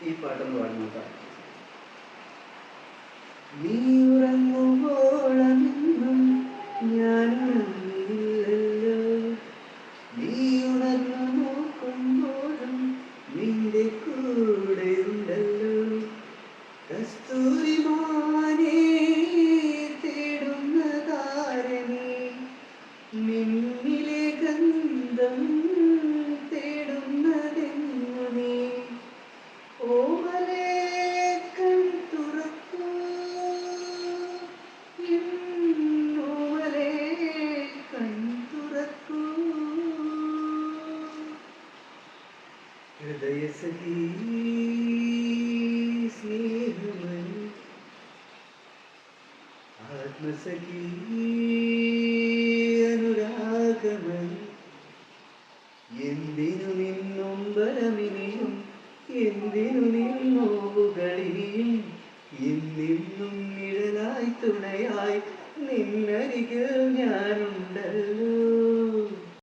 ഈ പാട്ടൊന്ന് പാടി നോക്കാം. നീ ഉറങ്ങുമ്പോഴെന്നും ഞാനുറങ്ങിയില്ലല്ലോ, നീ ഉണർന്നു നോക്കുമ്പോഴും നിന്റെ കൂടെയുണ്ടല്ലോ. കസ്തൂരിമാനേ തേടുന്ന താരനീ, നിന്നിലെ ഗന്ധം തേടുന്നതെങ്ങു നീ. ഓമലേ കൺ തുറക്കൂ, ഓമലേ കൺ തുറക്കൂ. ഹൃദയസഖി സ്നേഹമണി, ആത്മസഖി അനുരാഗമണി, എന്തിനു നിന്നൊമ്പരമിനിയും, എന്തിനു നിന്നോവുകളിയും, എന്നെന്നും നിഴലായി തുണയായി നിന്നരികിൽ ഞാനുണ്ടല്ലോ.